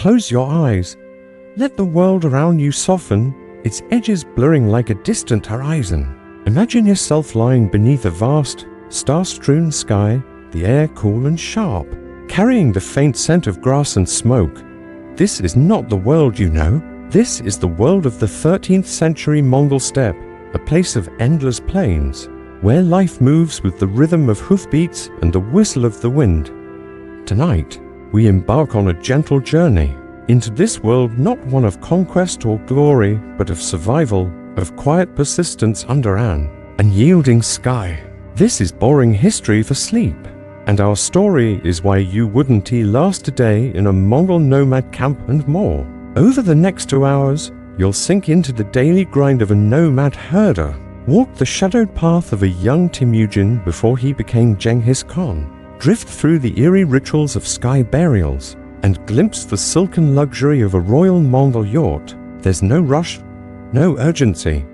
Close your eyes. Let the world around you soften, its edges blurring like a distant horizon. Imagine yourself lying beneath a vast, star-strewn sky, the air cool and sharp, carrying the faint scent of grass and smoke. This is not the world you know. This is the world of the 13th century Mongol steppe, a place of endless plains, where life moves with the rhythm of hoofbeats and the whistle of the wind. Tonight, we embark on a gentle journey into this world, not one of conquest or glory, but of survival, of quiet persistence under an unyielding sky. This is boring history for sleep, and our story is why you wouldn't last a day in a Mongol nomad camp and more. Over the next 2 hours, you'll sink into the daily grind of a nomad herder, walk the shadowed path of a young Temujin before he became Genghis Khan, drift through the eerie rituals of sky burials, and glimpse the silken luxury of a royal Mongol yurt. There's no rush, no urgency,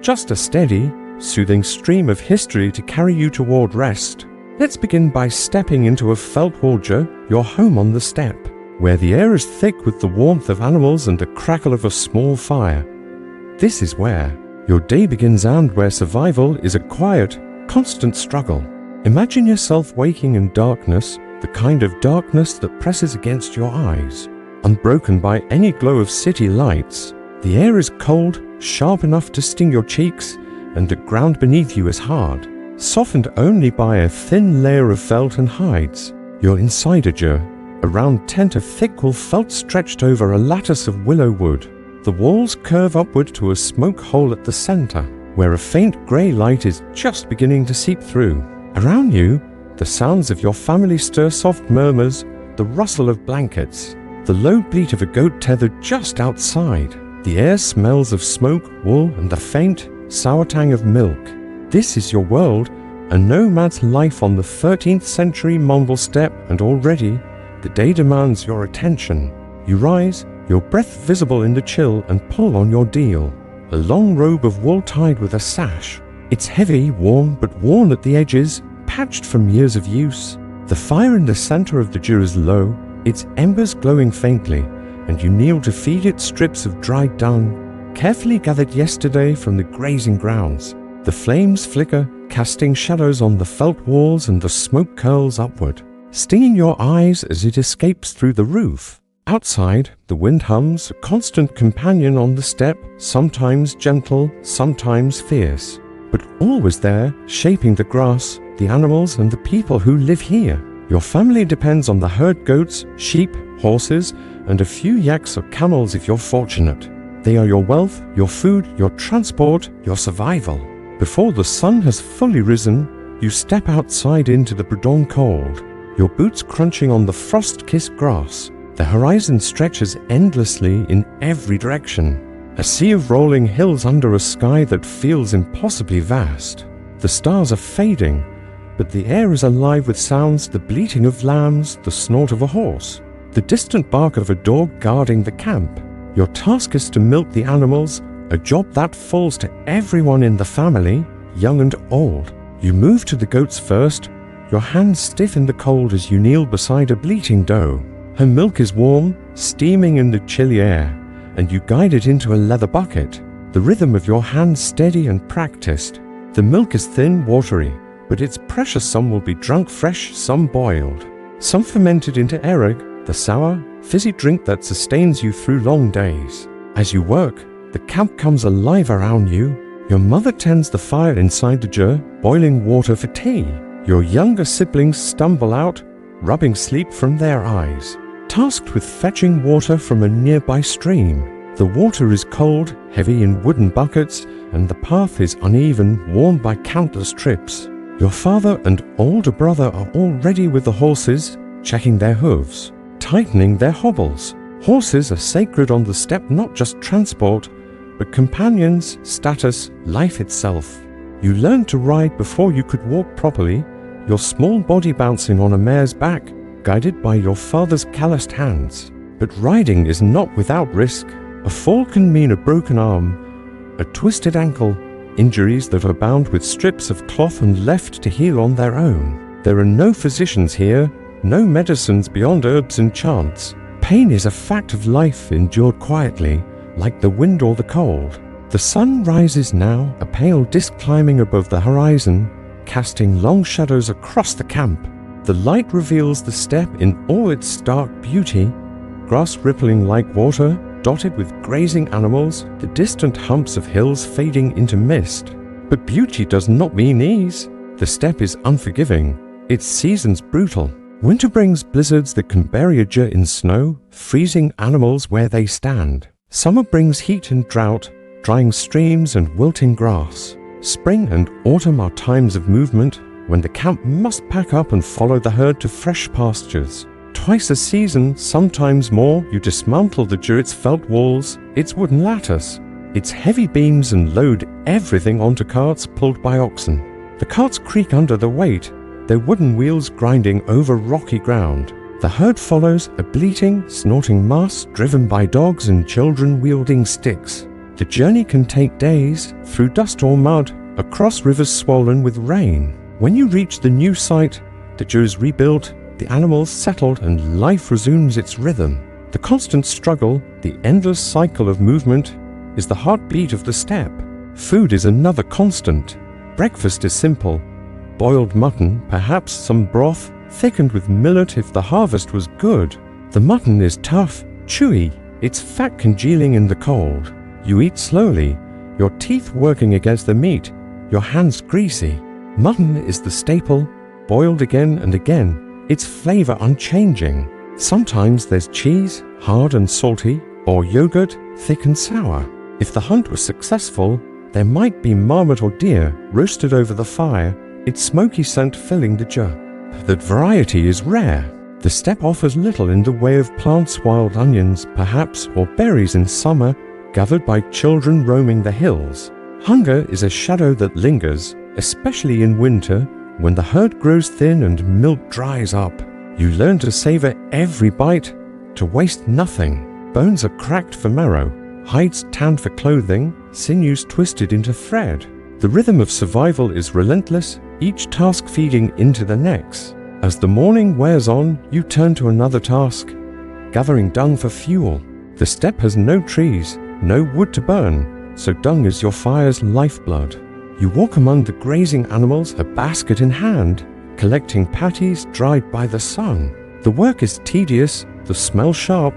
just a steady, soothing stream of history to carry you toward rest. Let's begin by stepping into a felt yurt, your home on the steppe, where the air is thick with the warmth of animals and the crackle of a small fire. This is where your day begins and where survival is a quiet, constant struggle. Imagine yourself waking in darkness, the kind of darkness that presses against your eyes, unbroken by any glow of city lights. The air is cold, sharp enough to sting your cheeks, and the ground beneath you is hard, softened only by a thin layer of felt and hides. You're inside a yurt, a round tent of thick wool felt stretched over a lattice of willow wood. The walls curve upward to a smoke hole at the center, where a faint grey light is just beginning to seep through. Around you, the sounds of your family stir soft murmurs, the rustle of blankets, the low bleat of a goat tethered just outside. The air smells of smoke, wool, and the faint, sour tang of milk. This is your world, a nomad's life on the 13th century Mongol steppe, and already the day demands your attention. You rise, your breath visible in the chill, and pull on your deal. A long robe of wool tied with a sash. It's heavy, warm, but worn at the edges, patched from years of use. The fire in the center of the yurt is low, its embers glowing faintly, and you kneel to feed it strips of dried dung, carefully gathered yesterday from the grazing grounds. The flames flicker, casting shadows on the felt walls, and the smoke curls upward, stinging your eyes as it escapes through the roof. Outside, the wind hums, a constant companion on the steppe, sometimes gentle, sometimes fierce, but always there, shaping the grass, the animals, and the people who live here. Your family depends on the herd goats, sheep, horses, and a few yaks or camels if you're fortunate. They are your wealth, your food, your transport, your survival. Before the sun has fully risen, you step outside into the pre-dawn cold, your boots crunching on the frost-kissed grass. The horizon stretches endlessly in every direction, a sea of rolling hills under a sky that feels impossibly vast. The stars are fading, but the air is alive with sounds, the bleating of lambs, the snort of a horse, the distant bark of a dog guarding the camp. Your task is to milk the animals, a job that falls to everyone in the family, young and old. You move to the goats first, your hands stiff in the cold as you kneel beside a bleating doe. Her milk is warm, steaming in the chilly air, and you guide it into a leather bucket, the rhythm of your hands steady and practiced. The milk is thin, watery, but it's precious. Some will be drunk fresh, some boiled, some fermented into eerie, the sour, fizzy drink that sustains you through long days. As you work, the camp comes alive around you. Your mother tends the fire inside the yurt, boiling water for tea. Your younger siblings stumble out, rubbing sleep from their eyes, tasked with fetching water from a nearby stream. The water is cold, heavy in wooden buckets, and the path is uneven, worn by countless trips. Your father and older brother are already with the horses, checking their hooves, tightening their hobbles. Horses are sacred on the steppe, not just transport, but companions, status, life itself. You learned to ride before you could walk properly, your small body bouncing on a mare's back, guided by your father's calloused hands. But riding is not without risk. A fall can mean a broken arm, a twisted ankle, injuries that are bound with strips of cloth and left to heal on their own. There are no physicians here, no medicines beyond herbs and chants. pain is a fact of life endured quietly, like the wind or the cold. The sun rises now, a pale disk climbing above the horizon, casting long shadows across the camp. The light reveals the steppe in all its stark beauty, grass rippling like water, dotted with grazing animals, the distant humps of hills fading into mist. But beauty does not mean ease. The steppe is unforgiving, its seasons brutal. Winter brings blizzards that can bury a deer in snow, freezing animals where they stand. Summer brings heat and drought, drying streams and wilting grass. Spring and autumn are times of movement, when the camp must pack up and follow the herd to fresh pastures. Twice a season, sometimes more, you dismantle the deer's felt walls, its wooden lattice, its heavy beams, and load everything onto carts pulled by oxen. The carts creak under the weight, their wooden wheels grinding over rocky ground. The herd follows, a bleating, snorting mass driven by dogs and children wielding sticks. The journey can take days, through dust or mud, across rivers swollen with rain. When you reach the new site, the deer is rebuilt, the animals settled, and life resumes its rhythm. The constant struggle, the endless cycle of movement, is the heartbeat of the steppe. Food is another constant. Breakfast is simple. Boiled mutton, perhaps some broth, thickened with millet if the harvest was good. The mutton is tough, chewy, its fat congealing in the cold. You eat slowly, your teeth working against the meat, your hands greasy. Mutton is the staple, boiled again and again, its flavor unchanging. Sometimes there's cheese, hard and salty, or yogurt, thick and sour. If the hunt was successful, there might be marmot or deer roasted over the fire, its smoky scent filling the jar. That variety is rare. The steppe offers little in the way of plants, wild onions, perhaps, or berries in summer, gathered by children roaming the hills. Hunger is a shadow that lingers, especially in winter, when the herd grows thin and milk dries up. You learn to savor every bite, to waste nothing. Bones are cracked for marrow, hides tanned for clothing, sinews twisted into thread. The rhythm of survival is relentless, each task feeding into the next. As the morning wears on, you turn to another task, gathering dung for fuel. The steppe has no trees, no wood to burn, so dung is your fire's lifeblood. You walk among the grazing animals, a basket in hand, collecting patties dried by the sun. The work is tedious, the smell sharp,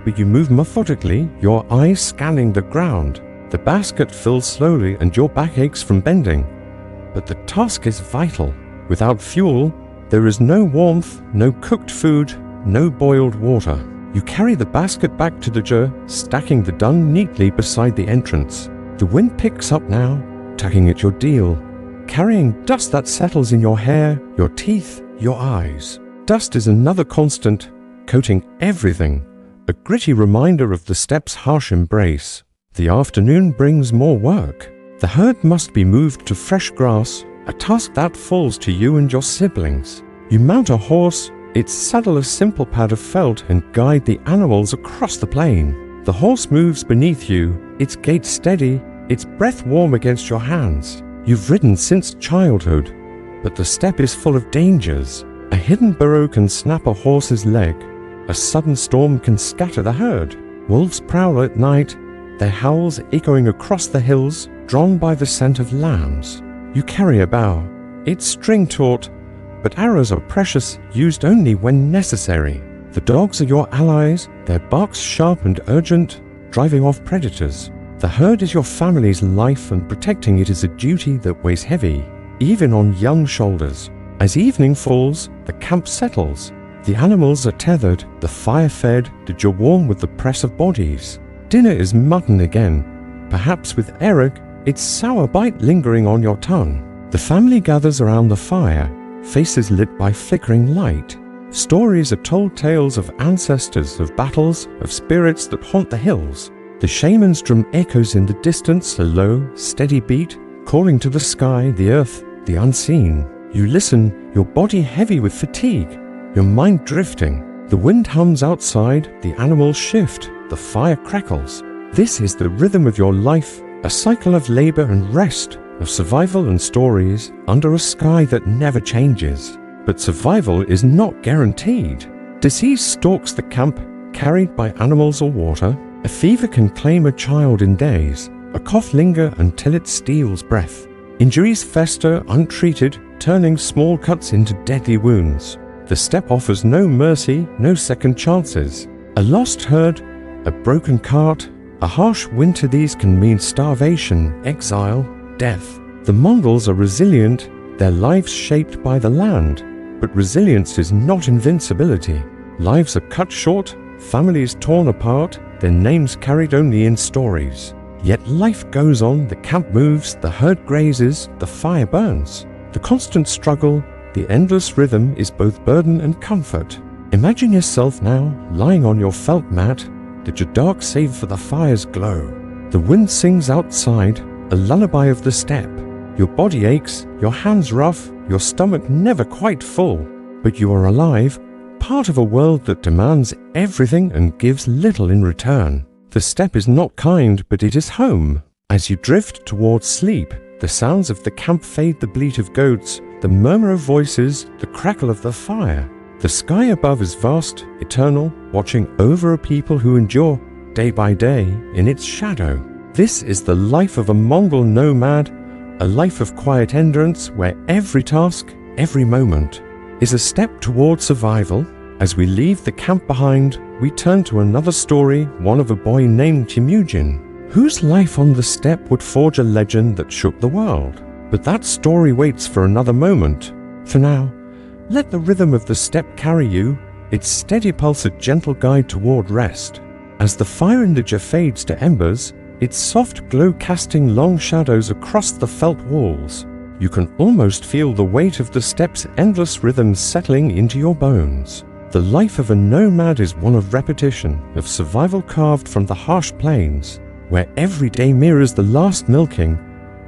but you move methodically, your eyes scanning the ground. The basket fills slowly and your back aches from bending. But the task is vital. Without fuel, there is no warmth, no cooked food, no boiled water. You carry the basket back to the deer, stacking the dung neatly beside the entrance. The wind picks up now, tugging at your deal, carrying dust that settles in your hair, your teeth, your eyes. Dust is another constant, coating everything, a gritty reminder of the steppe's harsh embrace. The afternoon brings more work. The herd must be moved to fresh grass, a task that falls to you and your siblings. You mount a horse, its saddle a simple pad of felt, and guide the animals across the plain. The horse moves beneath you, its gait steady, its breath warm against your hands. You've ridden since childhood, but the steppe is full of dangers. A hidden burrow can snap a horse's leg. A sudden storm can scatter the herd. Wolves prowl at night, their howls echoing across the hills, drawn by the scent of lambs. You carry a bow, its string taut, but arrows are precious, used only when necessary. The dogs are your allies, their barks sharp and urgent, driving off predators. The herd is your family's life, and protecting it is a duty that weighs heavy, even on young shoulders. As evening falls, the camp settles. The animals are tethered, the fire fed, the deer warm with the press of bodies. Dinner is mutton again, perhaps with Eric, its sour bite lingering on your tongue. The family gathers around the fire, faces lit by flickering light. Stories are told, tales of ancestors, of battles, of spirits that haunt the hills. The shaman's drum echoes in the distance, a low, steady beat, calling to the sky, the earth, the unseen. You listen, your body heavy with fatigue, your mind drifting. The wind hums outside, the animals shift, the fire crackles. This is the rhythm of your life, a cycle of labor and rest, of survival and stories, under a sky that never changes. But survival is not guaranteed. Disease stalks the camp, carried by animals or water. A fever can claim a child in days. A cough linger until it steals breath. Injuries fester untreated, turning small cuts into deadly wounds. The steppe offers no mercy, no second chances. A lost herd, a broken cart, a harsh winter, these can mean starvation, exile, death. The Mongols are resilient, their lives shaped by the land. But resilience is not invincibility. Lives are cut short, families torn apart, their names carried only in stories. Yet life goes on, the camp moves, the herd grazes, the fire burns. The constant struggle, the endless rhythm is both burden and comfort. Imagine yourself now, lying on your felt mat, that your dark save for the fire's glow. The wind sings outside, a lullaby of the steppe. Your body aches, your hands rough, your stomach never quite full. But you are alive, part of a world that demands everything and gives little in return. The steppe is not kind, but it is home. As you drift towards sleep, the sounds of the camp fade, the bleat of goats, the murmur of voices, the crackle of the fire. The sky above is vast, eternal, watching over a people who endure, day by day, in its shadow. This is the life of a Mongol nomad, a life of quiet endurance where every task, every moment, is a step toward survival. As we leave the camp behind, we turn to another story, one of a boy named Temujin, whose life on the steppe would forge a legend that shook the world. But that story waits for another moment. For now, let the rhythm of the steppe carry you, its steady pulse a gentle guide toward rest. As the fire indigo fades to embers, its soft glow casting long shadows across the felt walls, you can almost feel the weight of the steppe's endless rhythm settling into your bones. The life of a nomad is one of repetition, of survival carved from the harsh plains, where every day mirrors the last milking,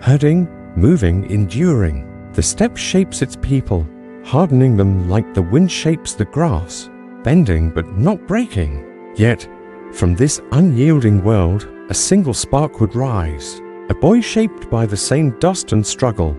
herding, moving, enduring. The steppe shapes its people, hardening them like the wind shapes the grass, bending but not breaking. Yet, from this unyielding world, a single spark would rise, a boy shaped by the same dust and struggle,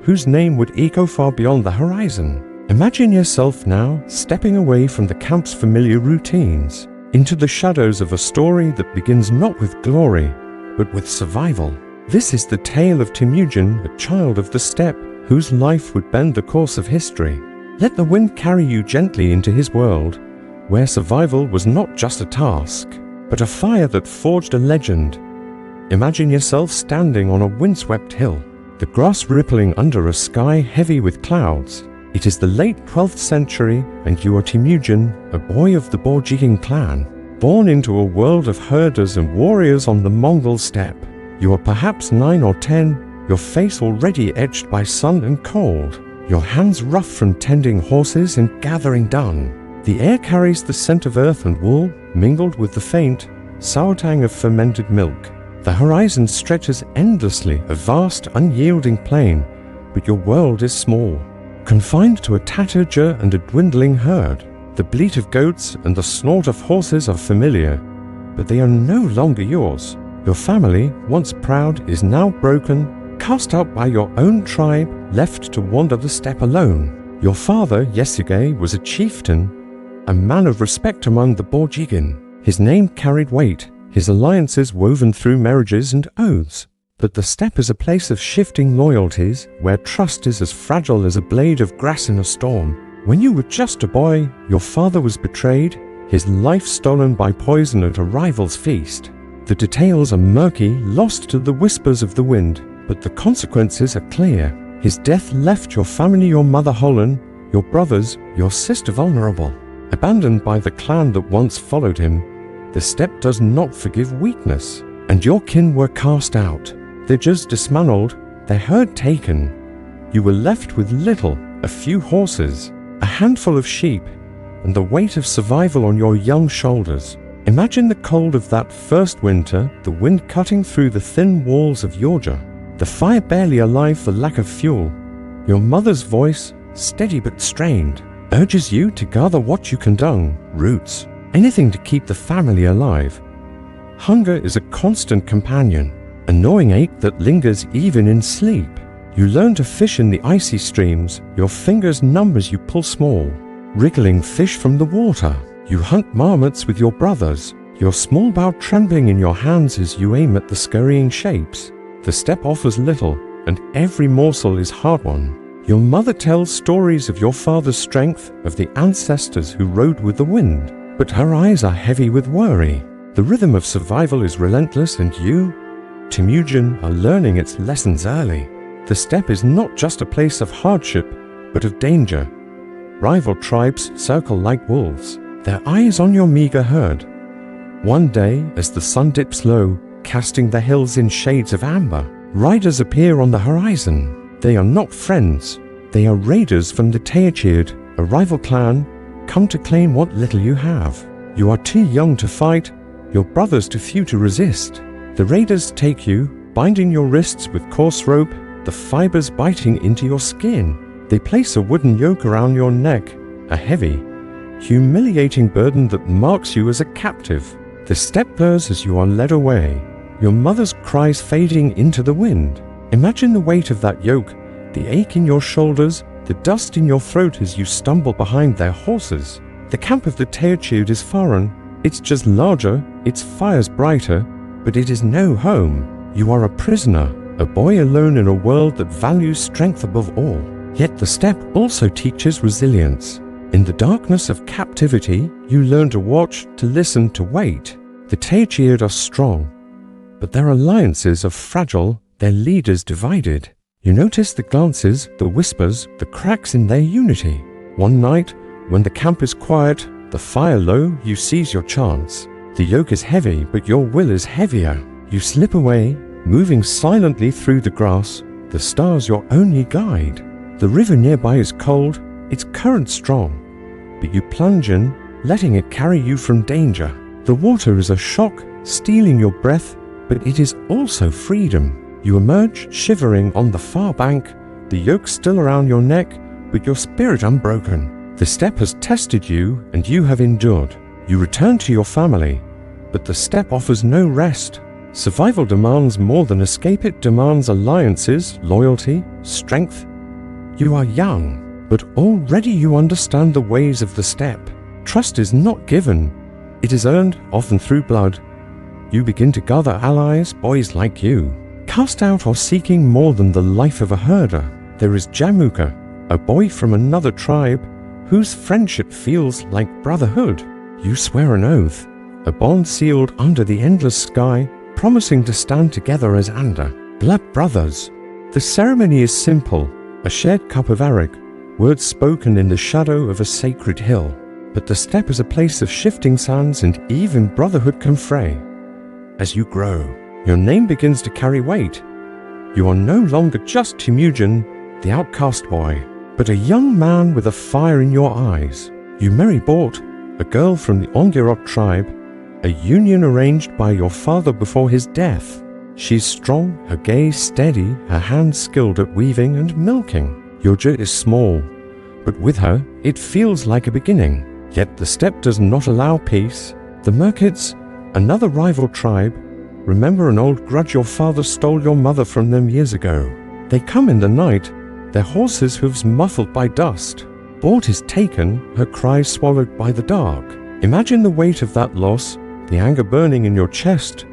whose name would echo far beyond the horizon. Imagine yourself now stepping away from the camp's familiar routines, into the shadows of a story that begins not with glory, but with survival. This is the tale of Temujin, a child of the steppe, whose life would bend the course of history. Let the wind carry you gently into his world, where survival was not just a task, but a fire that forged a legend. Imagine yourself standing on a windswept hill, the grass rippling under a sky heavy with clouds. It is the late 12th century, and you are Temujin, a boy of the Borjigin clan, born into a world of herders and warriors on the Mongol steppe. You are perhaps 9 or 10, your face already etched by sun and cold, your hands rough from tending horses and gathering dung. The air carries the scent of earth and wool, mingled with the faint, sour tang of fermented milk. The horizon stretches endlessly, a vast, unyielding plain, but your world is small, confined to a tattered yurt and a dwindling herd. The bleat of goats and the snort of horses are familiar, but they are no longer yours. Your family, once proud, is now broken, cast out by your own tribe, left to wander the steppe alone. Your father, Yesuge, was a chieftain, a man of respect among the Borjigin. His name carried weight, his alliances woven through marriages and oaths. But the steppe is a place of shifting loyalties, where trust is as fragile as a blade of grass in a storm. When you were just a boy, your father was betrayed, his life stolen by poison at a rival's feast. The details are murky, lost to the whispers of the wind, but the consequences are clear. His death left your family, your mother hollen, your brothers, your sister vulnerable. Abandoned by the clan that once followed him, the steppe does not forgive weakness, and your kin were cast out. Their just dismantled, their herd taken. You were left with little, a few horses, a handful of sheep, and the weight of survival on your young shoulders. Imagine the cold of that first winter, the wind cutting through the thin walls of your yurt, the fire barely alive for lack of fuel. Your mother's voice, steady but strained, urges you to gather what you can dung, roots, anything to keep the family alive. Hunger is a constant companion, a gnawing ache that lingers even in sleep. You learn to fish in the icy streams, your fingers numb as you pull small, wriggling fish from the water. You hunt marmots with your brothers, your small bow trembling in your hands as you aim at the scurrying shapes. The steppe offers little, and every morsel is hard-won. Your mother tells stories of your father's strength, of the ancestors who rode with the wind, but her eyes are heavy with worry. The rhythm of survival is relentless, and you, Temujin, are learning its lessons early. The steppe is not just a place of hardship, but of danger. Rival tribes circle like wolves, their eyes on your meager herd. One day, as the sun dips low, casting the hills in shades of amber, riders appear on the horizon. They are not friends. They are raiders from the Teochew, a rival clan, come to claim what little you have. You are too young to fight, your brothers too few to resist. The raiders take you, binding your wrists with coarse rope, the fibers biting into your skin. They place a wooden yoke around your neck, a heavy, humiliating burden that marks you as a captive. The steppe blurs as you are led away, your mother's cries fading into the wind. Imagine the weight of that yoke, the ache in your shoulders, the dust in your throat as you stumble behind their horses. The camp of the Teochew is foreign. It's just larger, its fires brighter, but it is no home. You are a prisoner, a boy alone in a world that values strength above all. Yet the steppe also teaches resilience. In the darkness of captivity, you learn to watch, to listen, to wait. The Teochew are strong, but their alliances are fragile, their leaders divided. You notice the glances, the whispers, the cracks in their unity. One night, when the camp is quiet, the fire low, you seize your chance. The yoke is heavy, but your will is heavier. You slip away, moving silently through the grass, the stars your only guide. The river nearby is cold, its current strong, but you plunge in, letting it carry you from danger. The water is a shock, stealing your breath, but it is also freedom. You emerge, shivering on the far bank, the yoke still around your neck, but your spirit unbroken. The steppe has tested you, and you have endured. You return to your family, but the steppe offers no rest. Survival demands more than escape. It demands alliances, loyalty, strength. You are young, but already you understand the ways of the steppe. Trust is not given. It is earned, often through blood. You begin to gather allies, boys like you. Cast out or seeking more than the life of a herder. There is Jamuka, a boy from another tribe, whose friendship feels like brotherhood. You swear an oath, a bond sealed under the endless sky, promising to stand together as Anda, blood brothers. The ceremony is simple, a shared cup of arak, words spoken in the shadow of a sacred hill. But the steppe is a place of shifting sands, and even brotherhood can fray. As you grow, your name begins to carry weight. You are no longer just Temujin, the outcast boy, but a young man with a fire in your eyes. You marry Bort, a girl from the Ongirok tribe, a union arranged by your father before his death. She's strong, her gaze steady, her hands skilled at weaving and milking. Your yurt is small, but with her, it feels like a beginning. Yet the steppe does not allow peace. The Merkits, another rival tribe, remember an old grudge. Your father stole your mother from them years ago. They come in the night, their horses' hooves muffled by dust. Bort is taken, her cries swallowed by the dark. Imagine the weight of that loss, the anger burning in your chest,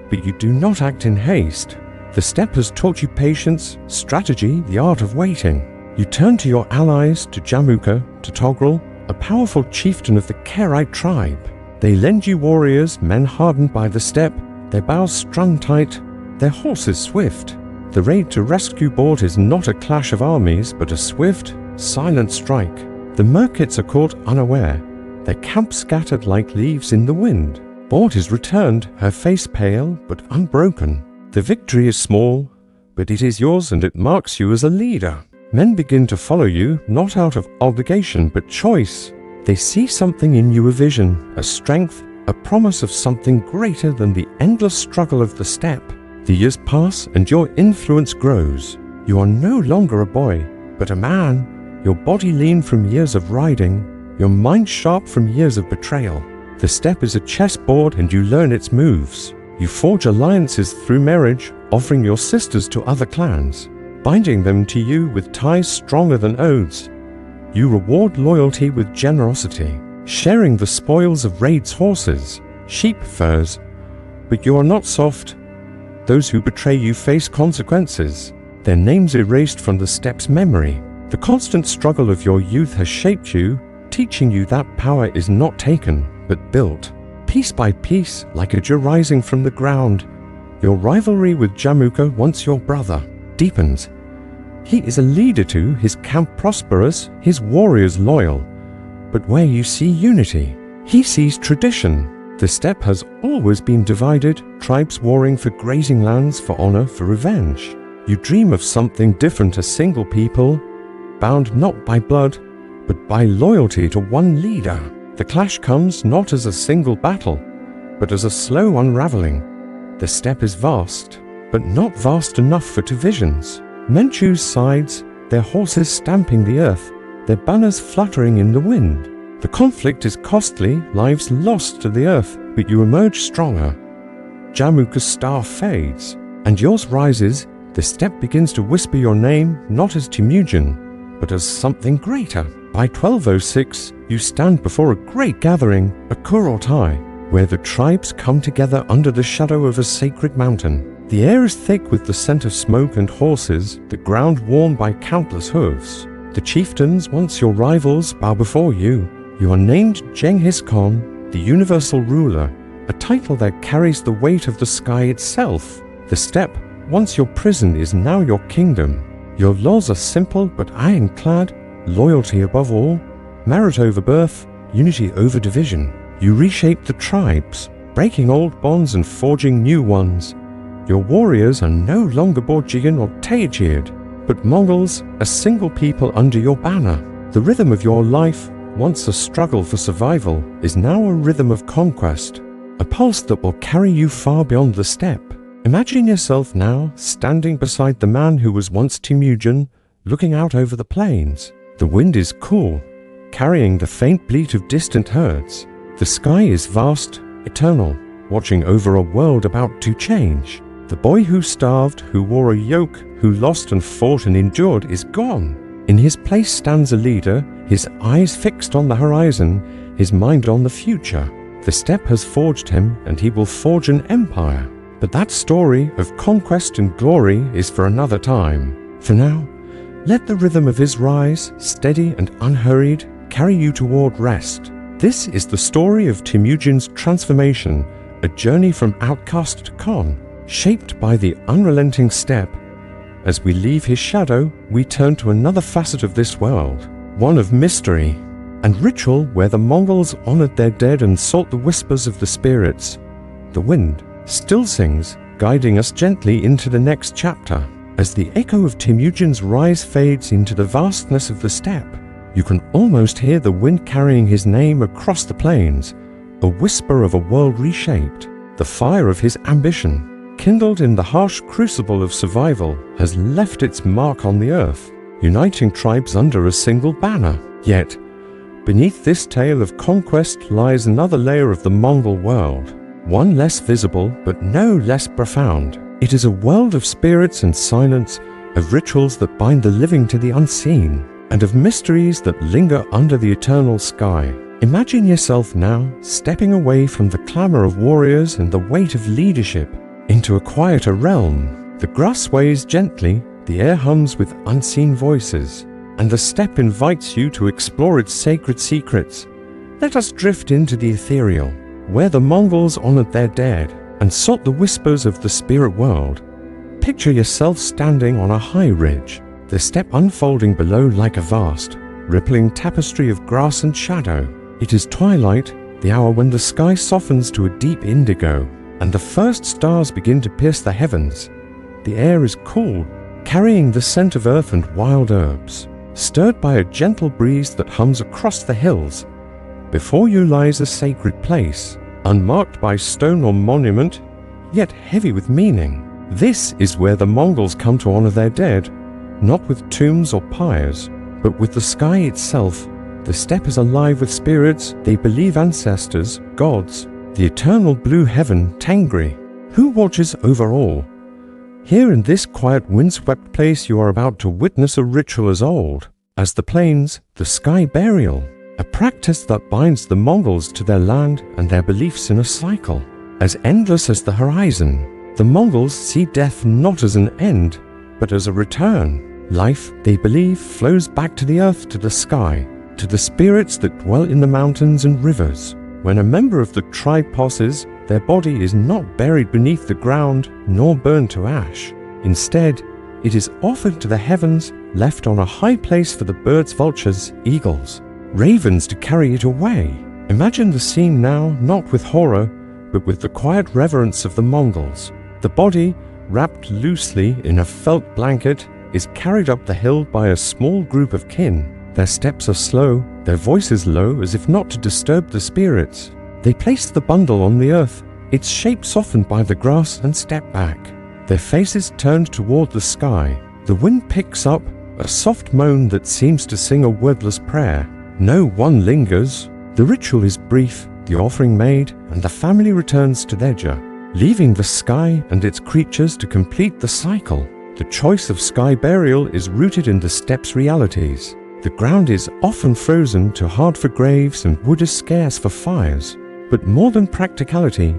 but you do not act in haste. The steppe has taught you patience, strategy, the art of waiting. You turn to your allies, to Jamuka, to Togrul, a powerful chieftain of the Kerite tribe. They lend you warriors, men hardened by the steppe, their bows strung tight, their horses swift. The raid to rescue Bort is not a clash of armies, but a swift, silent strike. The Merkits are caught unaware, their camp scattered like leaves in the wind. Bort is returned, her face pale but unbroken. The victory is small, but it is yours, and it marks you as a leader. Men begin to follow you, not out of obligation but choice. They see something in you, a vision, a strength, a promise of something greater than the endless struggle of the steppe. The years pass and your influence grows. You are no longer a boy, but a man, your body lean from years of riding, your mind sharp from years of betrayal. The steppe is a chessboard, and you learn its moves. You forge alliances through marriage, offering your sisters to other clans, binding them to you with ties stronger than oaths. You reward loyalty with generosity. sharing the spoils of raids, horses, sheep furs. But you are not soft. Those who betray you face consequences, their names erased from the steppe's memory. The constant struggle of your youth has shaped you, teaching you that power is not taken, but built. Piece by piece, like a dew rising from the ground, your rivalry with Jamukha, once your brother, deepens. He is a leader too, his camp prosperous, his warriors loyal. But where you see unity, he sees tradition. The steppe has always been divided, tribes warring for grazing lands, for honor, for revenge. You dream of something different, a single people, bound not by blood, but by loyalty to one leader. The clash comes not as a single battle, but as a slow unraveling. The steppe is vast, but not vast enough for divisions. Men choose sides, their horses stamping the earth, their banners fluttering in the wind. The conflict is costly, lives lost to the earth, but you emerge stronger. Jamukha's star fades, and yours rises. The steppe begins to whisper your name, not as Temujin, but as something greater. By 1206, you stand before a great gathering, a Kurultai, where the tribes come together under the shadow of a sacred mountain. The air is thick with the scent of smoke and horses, the ground worn by countless hooves. The chieftains, once your rivals, bow before you. You are named Genghis Khan, the universal ruler, a title that carries the weight of the sky itself. The steppe, once your prison, is now your kingdom. Your laws are simple but ironclad, loyalty above all, merit over birth, unity over division. You reshape the tribes, breaking old bonds and forging new ones. Your warriors are no longer Borgian or Temujin, but Mongols, a single people under your banner. The rhythm of your life, once a struggle for survival, is now a rhythm of conquest, a pulse that will carry you far beyond the steppe. Imagine yourself now standing beside the man who was once Temujin, looking out over the plains. The wind is cool, carrying the faint bleat of distant herds. The sky is vast, eternal, watching over a world about to change. The boy who starved, who wore a yoke, who lost and fought and endured is gone. In his place stands a leader, his eyes fixed on the horizon, his mind on the future. The steppe has forged him, and he will forge an empire. But that story of conquest and glory is for another time. For now, let the rhythm of his rise, steady and unhurried, carry you toward rest. This is the story of Temujin's transformation, a journey from outcast to Khan, shaped by the unrelenting steppe. As we leave his shadow, we turn to another facet of this world, one of mystery and ritual, where the Mongols honored their dead and sought the whispers of the spirits. The wind still sings, guiding us gently into the next chapter. As the echo of Temujin's rise fades into the vastness of the steppe, you can almost hear the wind carrying his name across the plains, a whisper of a world reshaped. The fire of his ambition, kindled in the harsh crucible of survival, has left its mark on the earth, uniting tribes under a single banner. Yet, beneath this tale of conquest lies another layer of the Mongol world, one less visible but no less profound. It is a world of spirits and silence, of rituals that bind the living to the unseen, and of mysteries that linger under the eternal sky. Imagine yourself now stepping away from the clamor of warriors and the weight of leadership into a quieter realm. The grass sways gently, the air hums with unseen voices, and the steppe invites you to explore its sacred secrets. Let us drift into the ethereal, where the Mongols honored their dead and sought the whispers of the spirit world. Picture yourself standing on a high ridge, the steppe unfolding below like a vast, rippling tapestry of grass and shadow. It is twilight, the hour when the sky softens to a deep indigo, and the first stars begin to pierce the heavens. The air is cool, carrying the scent of earth and wild herbs, stirred by a gentle breeze that hums across the hills. Before you lies a sacred place, unmarked by stone or monument, yet heavy with meaning. This is where the Mongols come to honor their dead, not with tombs or pyres, but with the sky itself. The steppe is alive with spirits, they believe ancestors, gods, the eternal blue heaven, Tengri, who watches over all. Here in this quiet windswept place you are about to witness a ritual as old as the plains, the sky burial, a practice that binds the Mongols to their land and their beliefs in a cycle. As endless as the horizon, the Mongols see death not as an end, but as a return. Life, they believe, flows back to the earth, to the sky, to the spirits that dwell in the mountains and rivers. When a member of the tribe passes, their body is not buried beneath the ground nor burned to ash. Instead, it is offered to the heavens, left on a high place for the birds, vultures, eagles, ravens to carry it away. Imagine the scene now, not with horror, but with the quiet reverence of the Mongols. The body, wrapped loosely in a felt blanket, is carried up the hill by a small group of kin. Their steps are slow, their voices low, as if not to disturb the spirits. They place the bundle on the earth, its shape softened by the grass, and step back. Their faces turned toward the sky. The wind picks up, a soft moan that seems to sing a wordless prayer. No one lingers. The ritual is brief, the offering made, and the family returns to their yurt, leaving the sky and its creatures to complete the cycle. The choice of sky burial is rooted in the steppe's realities. The ground is often frozen, too hard for graves, and wood is scarce for fires. But more than practicality,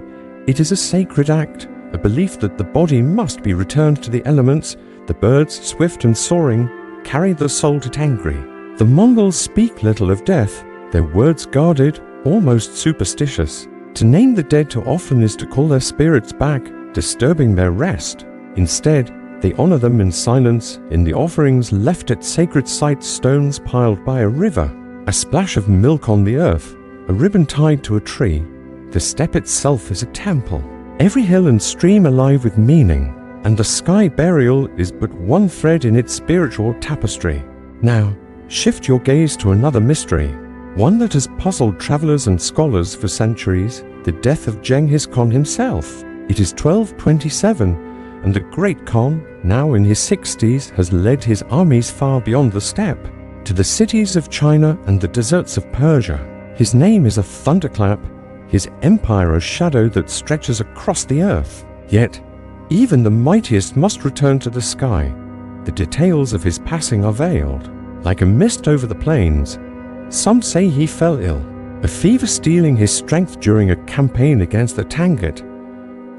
it is a sacred act, a belief that the body must be returned to the elements. The birds, swift and soaring, carry the soul to Tengri. The Mongols speak little of death, their words guarded, almost superstitious. To name the dead too often is to call their spirits back, disturbing their rest. Instead, they honor them in silence, in the offerings left at sacred sites, stones piled by a river, a splash of milk on the earth, a ribbon tied to a tree. The steppe itself is a temple, every hill and stream alive with meaning, and the sky burial is but one thread in its spiritual tapestry. Now, shift your gaze to another mystery, one that has puzzled travelers and scholars for centuries, the death of Genghis Khan himself. It is 1227, and the great Khan, now in his 60s, has led his armies far beyond the steppe, to the cities of China and the deserts of Persia. His name is a thunderclap, his empire a shadow that stretches across the earth. Yet, even the mightiest must return to the sky. The details of his passing are veiled, like a mist over the plains. Some say he fell ill, a fever stealing his strength during a campaign against the Tangut.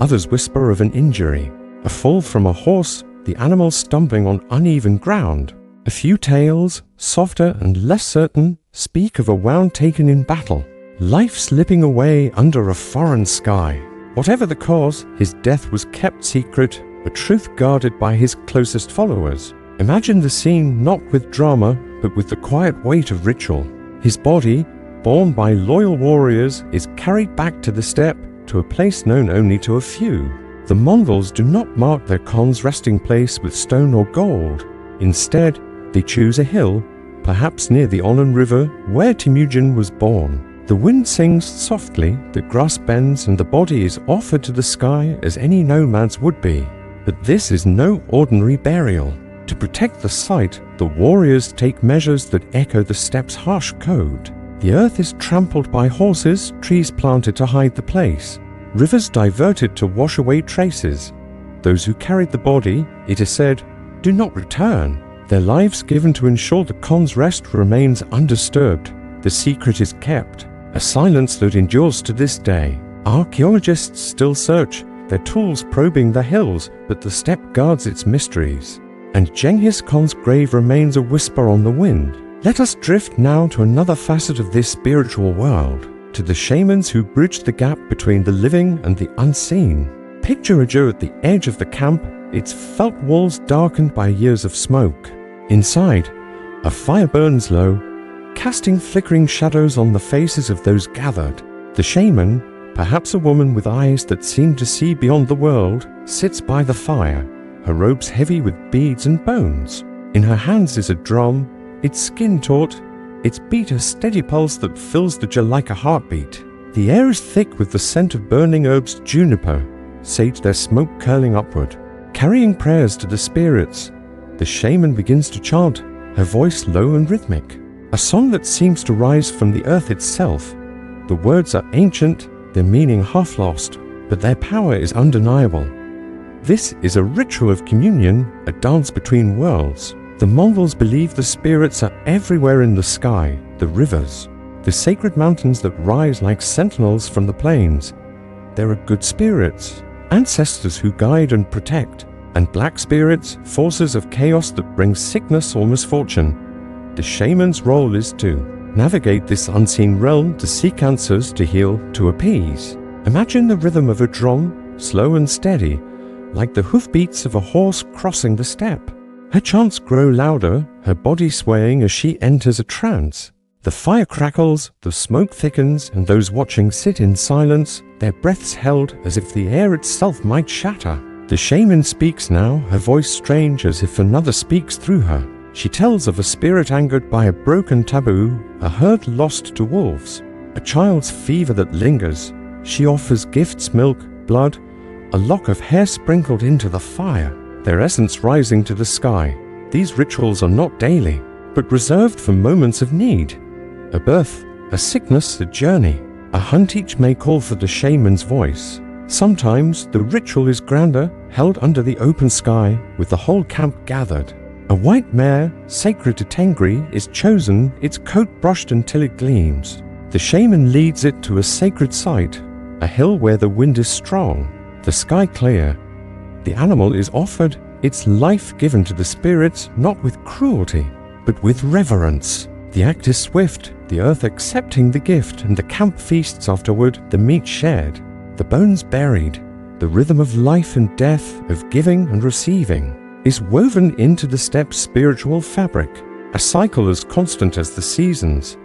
Others whisper of an injury, a fall from a horse, the animal stumbling on uneven ground. A few tales, softer and less certain, speak of a wound taken in battle, life slipping away under a foreign sky. Whatever the cause, his death was kept secret, a truth guarded by his closest followers. Imagine the scene not with drama, but with the quiet weight of ritual. His body, borne by loyal warriors, is carried back to the steppe, to a place known only to a few. The Mongols do not mark their Khan's resting place with stone or gold. Instead, they choose a hill, perhaps near the Onon River, where Temujin was born. The wind sings softly, the grass bends, and the body is offered to the sky as any nomad's would be. But this is no ordinary burial. To protect the site, the warriors take measures that echo the steppe's harsh code. The earth is trampled by horses, trees planted to hide the place, rivers diverted to wash away traces. Those who carried the body, it is said, do not return. Their lives given to ensure the Khan's rest remains undisturbed. The secret is kept, a silence that endures to this day. Archaeologists still search, their tools probing the hills, but the steppe guards its mysteries. And Genghis Khan's grave remains a whisper on the wind. Let us drift now to another facet of this spiritual world, to the shamans who bridge the gap between the living and the unseen. Picture a yurt at the edge of the camp, its felt walls darkened by years of smoke. Inside, a fire burns low, casting flickering shadows on the faces of those gathered. The shaman, perhaps a woman with eyes that seem to see beyond the world, sits by the fire, her robes heavy with beads and bones. In her hands is a drum, its skin taut, its beat a steady pulse that fills the yurt like a heartbeat. The air is thick with the scent of burning herbs, juniper, sage, their smoke curling upward. Carrying prayers to the spirits, the shaman begins to chant, her voice low and rhythmic, a song that seems to rise from the earth itself. The words are ancient, their meaning half lost, but their power is undeniable. This is a ritual of communion, a dance between worlds. The Mongols believe the spirits are everywhere in the sky, the rivers, the sacred mountains that rise like sentinels from the plains. There are good spirits, ancestors who guide and protect, and black spirits, forces of chaos that bring sickness or misfortune. The shaman's role is to navigate this unseen realm, to seek answers, to heal, to appease. Imagine the rhythm of a drum, slow and steady, like the hoofbeats of a horse crossing the steppe. Her chants grow louder, her body swaying as she enters a trance. The fire crackles, the smoke thickens, and those watching sit in silence, their breaths held as if the air itself might shatter. The shaman speaks now, her voice strange as if another speaks through her. She tells of a spirit angered by a broken taboo, a herd lost to wolves, a child's fever that lingers. She offers gifts, milk, blood, a lock of hair sprinkled into the fire, their essence rising to the sky. These rituals are not daily, but reserved for moments of need. A birth, a sickness, a journey. A hunt each may call for the shaman's voice. Sometimes the ritual is grander, held under the open sky, with the whole camp gathered. A white mare, sacred to Tengri, is chosen, its coat brushed until it gleams. The shaman leads it to a sacred site, a hill where the wind is strong, the sky clear. The animal is offered, its life given to the spirits, not with cruelty, but with reverence. The act is swift, the earth accepting the gift, and the camp feasts afterward, the meat shared, the bones buried. The rhythm of life and death, of giving and receiving, is woven into the steppe's spiritual fabric, a cycle as constant as the seasons.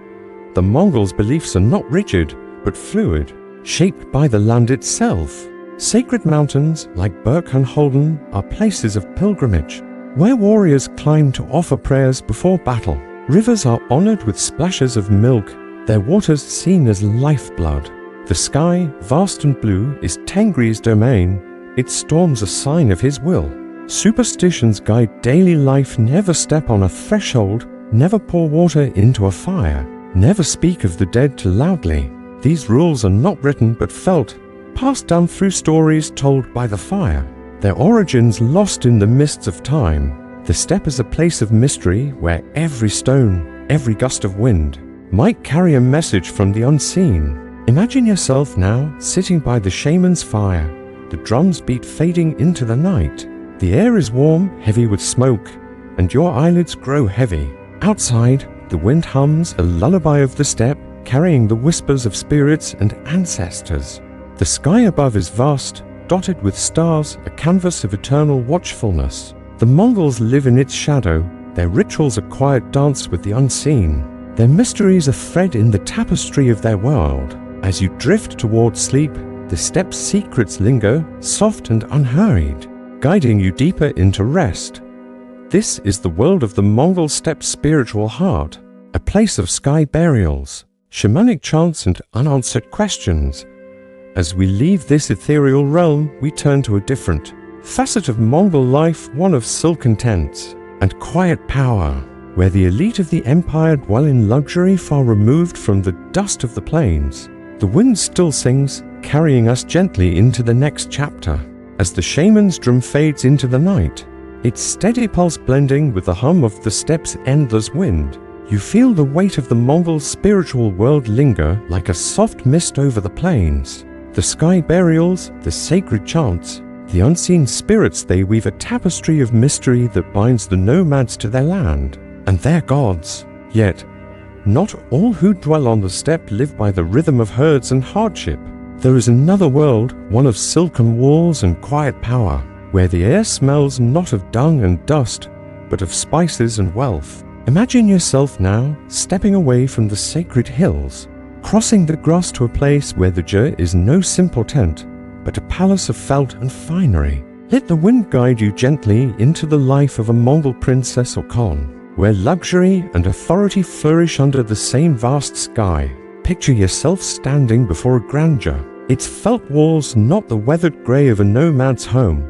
The Mongols' beliefs are not rigid, but fluid, shaped by the land itself. Sacred mountains, like Birkenholden, are places of pilgrimage, where warriors climb to offer prayers before battle. Rivers are honored with splashes of milk, their waters seen as lifeblood. The sky, vast and blue, is Tengri's domain, its storms a sign of his will. Superstitions guide daily life. Never step on a threshold, never pour water into a fire, never speak of the dead too loudly. These rules are not written but felt, passed down through stories told by the fire, their origins lost in the mists of time. The steppe is a place of mystery where every stone, every gust of wind, might carry a message from the unseen. Imagine yourself now sitting by the shaman's fire, the drums beat fading into the night. The air is warm, heavy with smoke, and your eyelids grow heavy. Outside, the wind hums a lullaby of the steppe, carrying the whispers of spirits and ancestors. The sky above is vast, dotted with stars, a canvas of eternal watchfulness. The Mongols live in its shadow, their rituals a quiet dance with the unseen, their mysteries a thread in the tapestry of their world. As you drift toward sleep, the steppe's secrets linger, soft and unhurried, guiding you deeper into rest. This is the world of the Mongol steppe's spiritual heart, a place of sky burials, shamanic chants and unanswered questions. As we leave this ethereal realm, we turn to a different facet of Mongol life, one of silken tents and quiet power, where the elite of the empire dwell in luxury far removed from the dust of the plains. The wind still sings, carrying us gently into the next chapter. As the shaman's drum fades into the night, its steady pulse blending with the hum of the steppe's endless wind, you feel the weight of the Mongol spiritual world linger like a soft mist over the plains. The sky burials, the sacred chants, the unseen spirits, they weave a tapestry of mystery that binds the nomads to their land and their gods. Yet, not all who dwell on the steppe live by the rhythm of herds and hardship. There is another world, one of silken walls and quiet power, where the air smells not of dung and dust, but of spices and wealth. Imagine yourself now stepping away from the sacred hills, crossing the grass to a place where the yurt is no simple tent, but a palace of felt and finery. Let the wind guide you gently into the life of a Mongol princess or Khan, where luxury and authority flourish under the same vast sky. Picture yourself standing before a grandeur, its felt walls not the weathered grey of a nomad's home,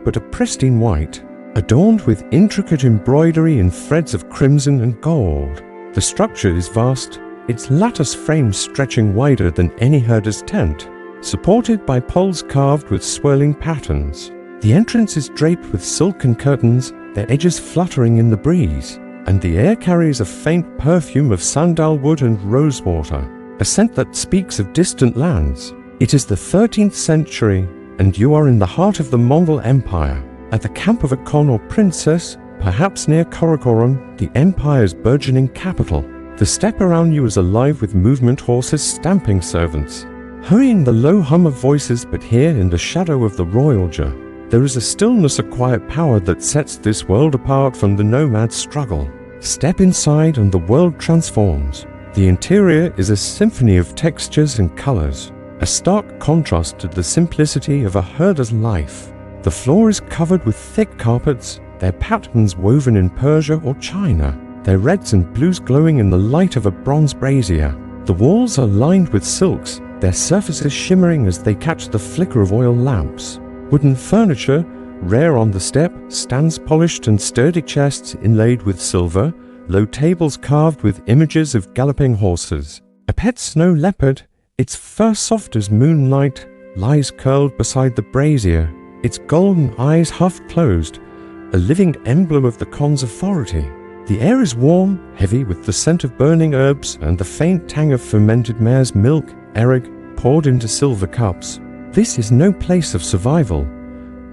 but a pristine white, adorned with intricate embroidery in threads of crimson and gold. The structure is vast, its lattice frames stretching wider than any herder's tent, supported by poles carved with swirling patterns. The entrance is draped with silken curtains, their edges fluttering in the breeze. and the air carries a faint perfume of sandalwood and rosewater, a scent that speaks of distant lands. It is the 13th century, and you are in the heart of the Mongol Empire, at the camp of a Khan or princess, perhaps near Karakorum, the empire's burgeoning capital. The steppe around you is alive with movement horses stamping servants, hurrying the low hum of voices, but here in the shadow of the royal jur, there is a stillness, a quiet power that sets this world apart from the nomad struggle. Step inside and the world transforms. The interior is a symphony of textures and colors, a stark contrast to the simplicity of a herder's life. The floor is covered with thick carpets, their patterns woven in Persia or China, their reds and blues glowing in the light of a bronze brazier. The walls are lined with silks, their surfaces shimmering as they catch the flicker of oil lamps. Wooden furniture, rare on the steppe, stands polished and sturdy chests inlaid with silver, low tables carved with images of galloping horses. A pet snow leopard, its fur soft as moonlight, lies curled beside the brazier, its golden eyes half closed, a living emblem of the Khan's authority. The air is warm, heavy with the scent of burning herbs and the faint tang of fermented mare's milk, erig, poured into silver cups. This is no place of survival,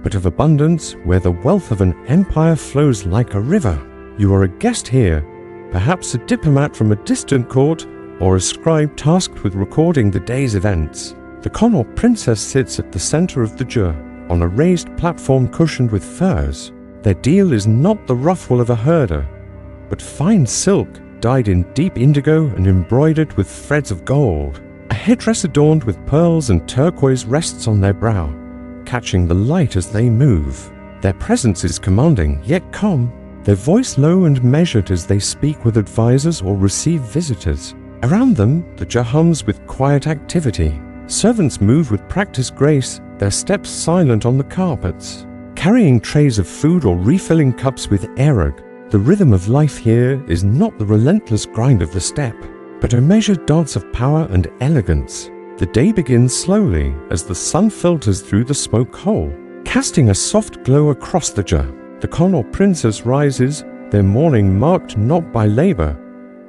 but of abundance, where the wealth of an empire flows like a river. You are a guest here, perhaps a diplomat from a distant court, or a scribe tasked with recording the day's events. The Khan or princess sits at the center of the jur, on a raised platform cushioned with furs. Their deal is not the rough wool of a herder, but fine silk dyed in deep indigo and embroidered with threads of gold. A headdress adorned with pearls and turquoise rests on their brow, catching the light as they move. Their presence is commanding, yet calm, their voice low and measured as they speak with advisors or receive visitors. Around them, the jur hums with quiet activity. Servants move with practiced grace, their steps silent on the carpets, carrying trays of food or refilling cups with erig. The rhythm of life here is not the relentless grind of the steppe, but a measured dance of power and elegance. The day begins slowly as the sun filters through the smoke hole, casting a soft glow across the jur. The Khan or princess rises, their morning marked not by labor,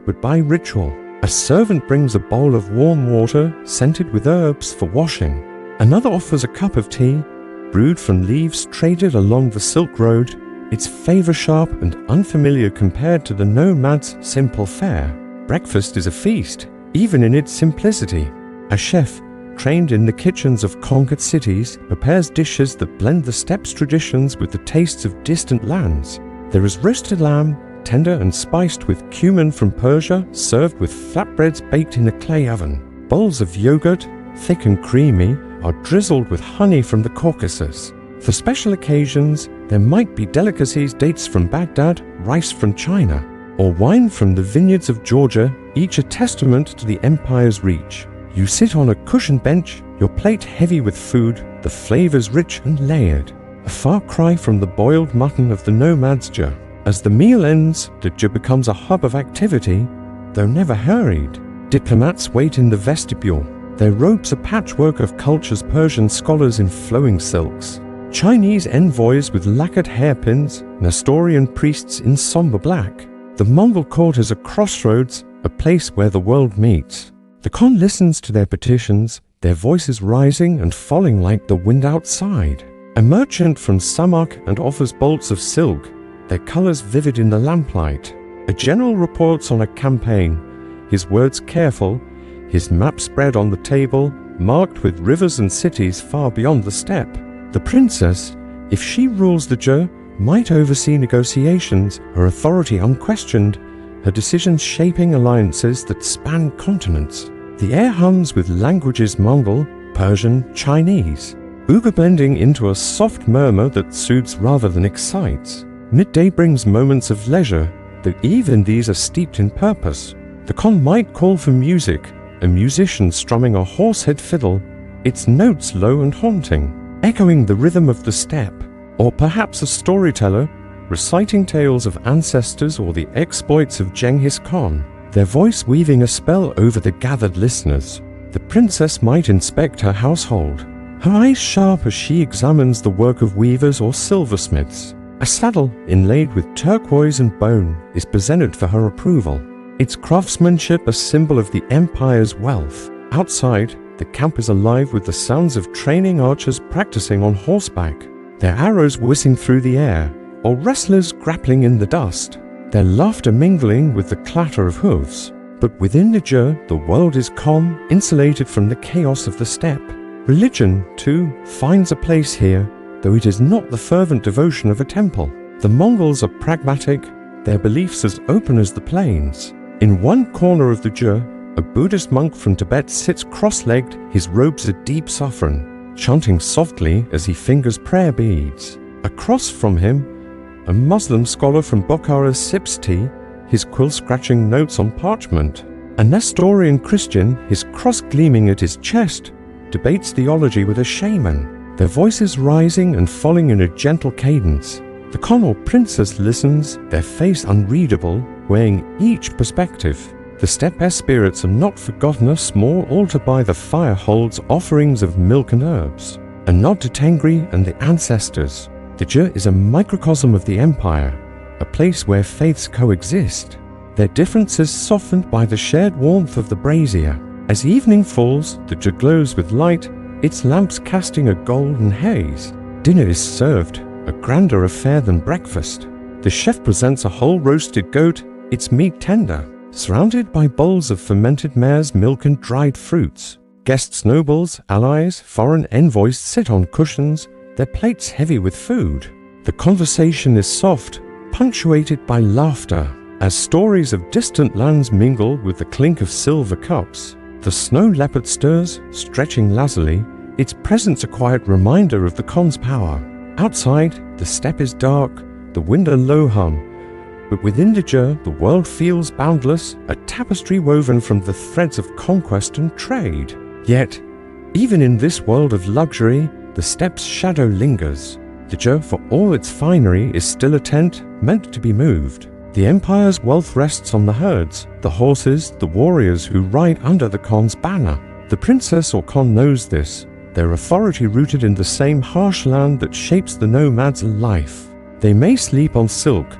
but by ritual. A servant brings a bowl of warm water scented with herbs for washing. Another offers a cup of tea, brewed from leaves traded along the Silk Road, its flavor sharp and unfamiliar compared to the nomad's simple fare. Breakfast is a feast, even in its simplicity. A chef, trained in the kitchens of conquered cities, prepares dishes that blend the steppe's traditions with the tastes of distant lands. There is roasted lamb, tender and spiced with cumin from Persia, served with flatbreads baked in a clay oven. Bowls of yogurt, thick and creamy, are drizzled with honey from the Caucasus. For special occasions, there might be delicacies, dates from Baghdad, rice from China, or wine from the vineyards of Georgia, each a testament to the empire's reach. You sit on a cushioned bench, your plate heavy with food, the flavors rich and layered. A far cry from the boiled mutton of the nomad's jur. As the meal ends, the jur becomes a hub of activity, though never hurried. Diplomats wait in the vestibule, their robes a patchwork of cultures, Persian scholars in flowing silks, Chinese envoys with lacquered hairpins, Nestorian priests in somber black. The Mongol court is a crossroads, a place where the world meets. The Khan listens to their petitions, their voices rising and falling like the wind outside. A merchant from Samarkand offers bolts of silk, their colors vivid in the lamplight. A general reports on a campaign, his words careful, his map spread on the table, marked with rivers and cities far beyond the steppe. The princess, if she rules the jur, might oversee negotiations, her authority unquestioned, her decisions shaping alliances that span continents. The air hums with languages Mongol, Persian, Chinese, Uyghur blending into a soft murmur that soothes rather than excites. Midday brings moments of leisure, though even these are steeped in purpose. The Khan might call for music, a musician strumming a horsehead fiddle, its notes low and haunting, echoing the rhythm of the steppe, or perhaps a storyteller reciting tales of ancestors or the exploits of Genghis Khan, their voice weaving a spell over the gathered listeners. The princess might inspect her household, her eyes sharp as she examines the work of weavers or silversmiths. A saddle inlaid with turquoise and bone is presented for her approval, its craftsmanship a symbol of the empire's wealth. Outside, the camp is alive with the sounds of training archers practicing on horseback, their arrows whizzing through the air, or wrestlers grappling in the dust, their laughter mingling with the clatter of hooves. But within the yurt, the world is calm, insulated from the chaos of the steppe. Religion, too, finds a place here, though it is not the fervent devotion of a temple. The Mongols are pragmatic, their beliefs as open as the plains. In one corner of the yurt, a Buddhist monk from Tibet sits cross-legged, his robes a deep saffron, chanting softly as he fingers prayer beads. Across from him, a Muslim scholar from Bokhara sips tea, his quill scratching notes on parchment. A Nestorian Christian, his cross gleaming at his chest, debates theology with a shaman, their voices rising and falling in a gentle cadence. The Khan or princess listens, their face unreadable, weighing each perspective. The steppe spirits are not forgotten. A small altar by the fire holds offerings of milk and herbs, a nod to Tengri and the ancestors. The yurt is a microcosm of the empire, a place where faiths coexist, their differences softened by the shared warmth of the brazier. As evening falls, the yurt glows with light, its lamps casting a golden haze. Dinner is served, a grander affair than breakfast. The chef presents a whole roasted goat, its meat tender, surrounded by bowls of fermented mare's milk and dried fruits. Guests, nobles, allies, foreign envoys sit on cushions, their plates heavy with food. The conversation is soft, punctuated by laughter, as stories of distant lands mingle with the clink of silver cups. The snow leopard stirs, stretching lazily, its presence a quiet reminder of the Khan's power. Outside, the steppe is dark, the wind a low hum, but within the yurt, the world feels boundless, a tapestry woven from the threads of conquest and trade. Yet, even in this world of luxury, the steppe's shadow lingers. The yurt, for all its finery, is still a tent meant to be moved. The empire's wealth rests on the herds, the horses, the warriors who ride under the Khan's banner. The princess or Khan knows this, their authority rooted in the same harsh land that shapes the nomad's life. They may sleep on silk,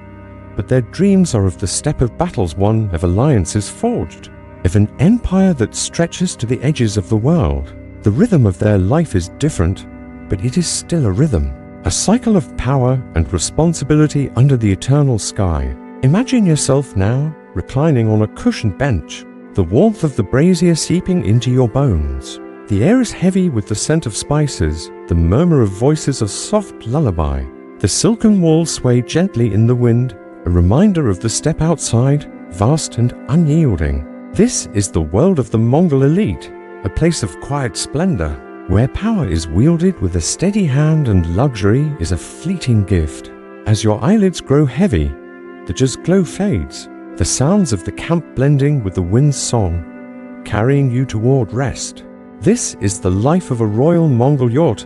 but their dreams are of the steppe of battles won, of alliances forged, of an empire that stretches to the edges of the world. The rhythm of their life is different, but it is still a rhythm, a cycle of power and responsibility under the eternal sky. Imagine yourself now, reclining on a cushioned bench, the warmth of the brazier seeping into your bones. The air is heavy with the scent of spices, the murmur of voices a soft lullaby. The silken walls sway gently in the wind, a reminder of the steppe outside, vast and unyielding. This is the world of the Mongol elite, a place of quiet splendor, where power is wielded with a steady hand and luxury is a fleeting gift. As your eyelids grow heavy, the yurt's glow fades, the sounds of the camp blending with the wind's song, carrying you toward rest. This is the life of a royal Mongol yurt,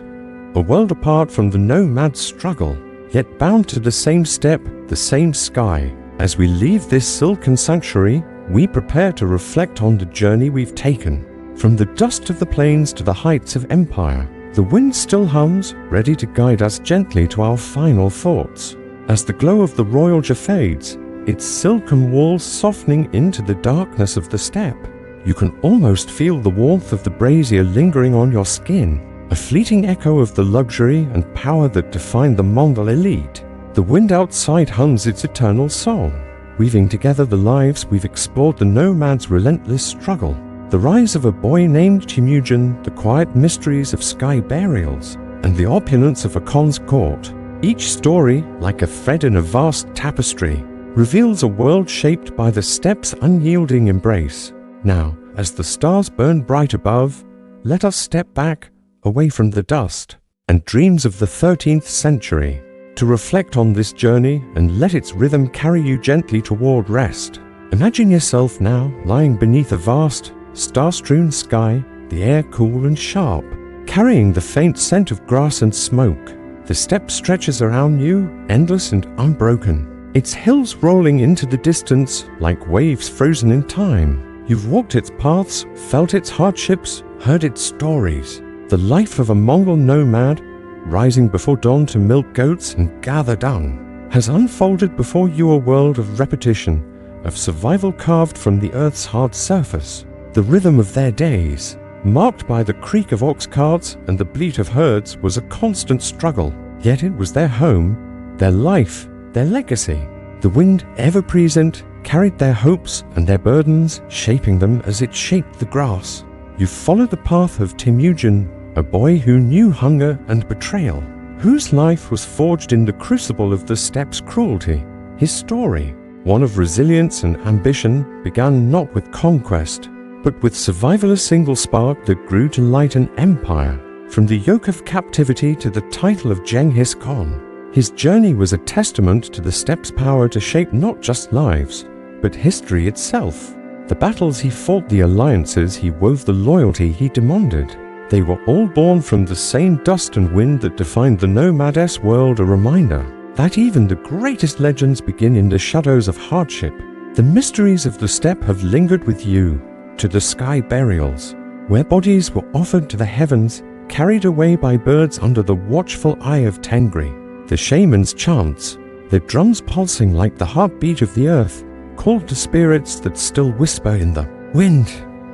a world apart from the nomad's struggle, yet bound to the same steppe, the same sky. As we leave this silken sanctuary, we prepare to reflect on the journey we've taken. From the dust of the plains to the heights of empire, the wind still hums, ready to guide us gently to our final thoughts. As the glow of the royal yurt fades, its silken walls softening into the darkness of the steppe, you can almost feel the warmth of the brazier lingering on your skin, a fleeting echo of the luxury and power that define the Mongol elite. The wind outside hums its eternal song, weaving together the lives we've explored, the nomad's relentless struggle, the rise of a boy named Temujin, the quiet mysteries of sky burials, and the opulence of a Khan's court. Each story, like a thread in a vast tapestry, reveals a world shaped by the steppe's unyielding embrace. Now, as the stars burn bright above, let us step back, away from the dust and dreams of the 13th century, to reflect on this journey and let its rhythm carry you gently toward rest. Imagine yourself now lying beneath a vast, star-strewn sky, the air cool and sharp, carrying the faint scent of grass and smoke. The steppe stretches around you, endless and unbroken, its hills rolling into the distance like waves frozen in time. You've walked its paths, felt its hardships, heard its stories. The life of a Mongol nomad, rising before dawn to milk goats and gather dung, has unfolded before you a world of repetition, of survival carved from the earth's hard surface. The rhythm of their days, marked by the creak of ox carts and the bleat of herds, was a constant struggle, yet it was their home, their life, their legacy. The wind, ever present, carried their hopes and their burdens, shaping them as it shaped the grass. You followed the path of Temujin, a boy who knew hunger and betrayal, whose life was forged in the crucible of the steppe's cruelty. His story, one of resilience and ambition, began not with conquest, but with survival, a single spark that grew to light an empire. From the yoke of captivity to the title of Genghis Khan, his journey was a testament to the steppe's power to shape not just lives, but history itself. The battles he fought, the alliances he wove, the loyalty he demanded, they were all born from the same dust and wind that defined the nomad's world, a reminder that even the greatest legends begin in the shadows of hardship. The mysteries of the steppe have lingered with you to the sky burials, where bodies were offered to the heavens, carried away by birds under the watchful eye of Tengri. The shaman's chants, their drums pulsing like the heartbeat of the earth, called to spirits that still whisper in the wind.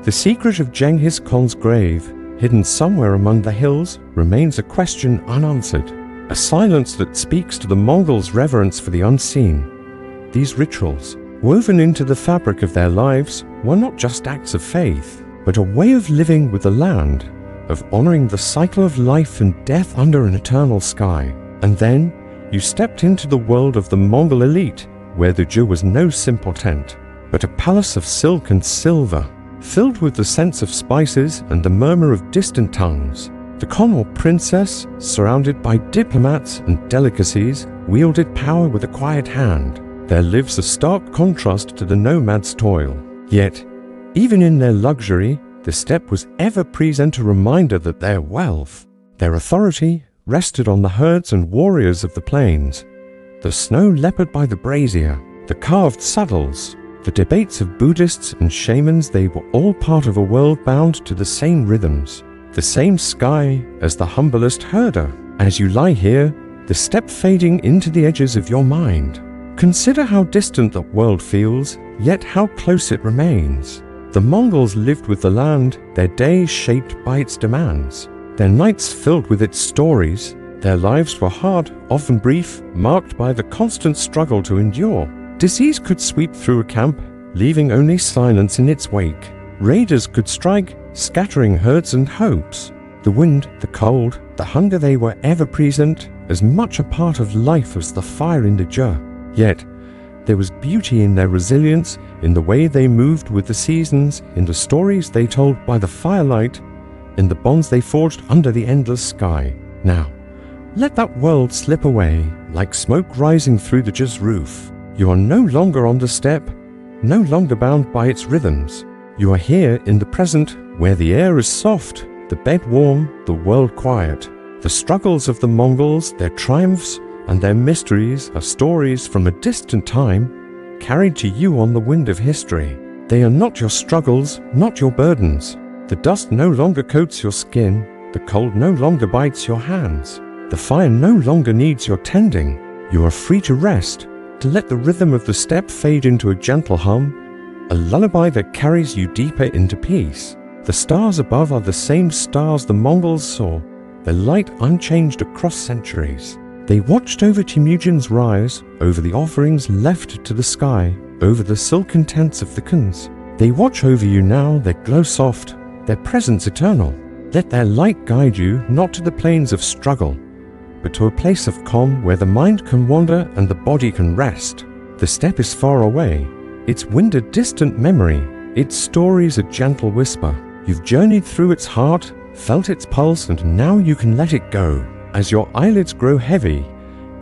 The secret of Genghis Khan's grave, hidden somewhere among the hills, remains a question unanswered, a silence that speaks to the Mongols' reverence for the unseen. These rituals, woven into the fabric of their lives, were not just acts of faith, but a way of living with the land, of honoring the cycle of life and death under an eternal sky. And then, you stepped into the world of the Mongol elite, where the Jew was no simple tent, but a palace of silk and silver, filled with the scents of spices and the murmur of distant tongues. The Khan or princess, surrounded by diplomats and delicacies, wielded power with a quiet hand. There lives a stark contrast to the nomad's toil. Yet, even in their luxury, the steppe was ever present, a reminder that their wealth, their authority, rested on the herds and warriors of the plains. The snow leopard by the brazier, the carved saddles, the debates of Buddhists and shamans, they were all part of a world bound to the same rhythms, the same sky as the humblest herder. As you lie here, the steppe fading into the edges of your mind, consider how distant that world feels, yet how close it remains. The Mongols lived with the land, their days shaped by its demands, their nights filled with its stories. Their lives were hard, often brief, marked by the constant struggle to endure. Disease could sweep through a camp, leaving only silence in its wake. Raiders could strike, scattering herds and hopes. The wind, the cold, the hunger, they were ever present, as much a part of life as the fire in the jar. Yet, there was beauty in their resilience, in the way they moved with the seasons, in the stories they told by the firelight, in the bonds they forged under the endless sky. Now, let that world slip away, like smoke rising through the Jazz roof. You are no longer on the steppe, no longer bound by its rhythms. You are here in the present, where the air is soft, the bed warm, the world quiet. The struggles of the Mongols, their triumphs, and their mysteries are stories from a distant time, carried to you on the wind of history. They are not your struggles, not your burdens. The dust no longer coats your skin, the cold no longer bites your hands. The fire no longer needs your tending. You are free to rest, to let the rhythm of the steppe fade into a gentle hum, a lullaby that carries you deeper into peace. The stars above are the same stars the Mongols saw, their light unchanged across centuries. They watched over Temujin's rise, over the offerings left to the sky, over the silken tents of the Khans. They watch over you now, their glow soft, their presence eternal. Let their light guide you not to the plains of struggle, but to a place of calm where the mind can wander and the body can rest. The steppe is far away, its wind a distant memory, its stories a gentle whisper. You've journeyed through its heart, felt its pulse, and now you can let it go. As your eyelids grow heavy,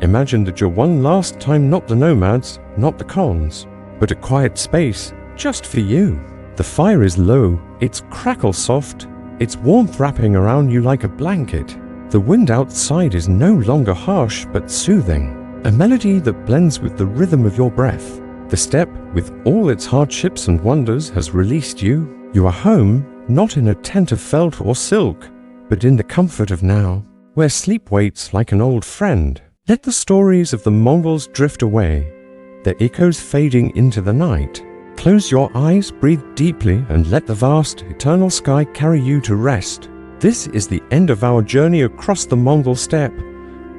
imagine that you're one last time not the nomads, not the Khans, but a quiet space just for you. The fire is low, its crackle soft, its warmth wrapping around you like a blanket. The wind outside is no longer harsh but soothing, a melody that blends with the rhythm of your breath. The steppe, with all its hardships and wonders, has released you. You are home, not in a tent of felt or silk, but in the comfort of now. where sleep waits like an old friend. Let the stories of the Mongols drift away, their echoes fading into the night. Close your eyes, breathe deeply, and let the vast, eternal sky carry you to rest. This is the end of our journey across the Mongol steppe,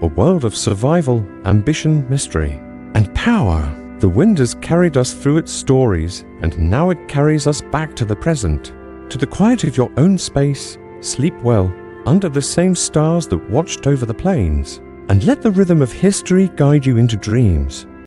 a world of survival, ambition, mystery, and power. The wind has carried us through its stories, and now it carries us back to the present. To the quiet of your own space, sleep well, under the same stars that watched over the plains, and let the rhythm of history guide you into dreams.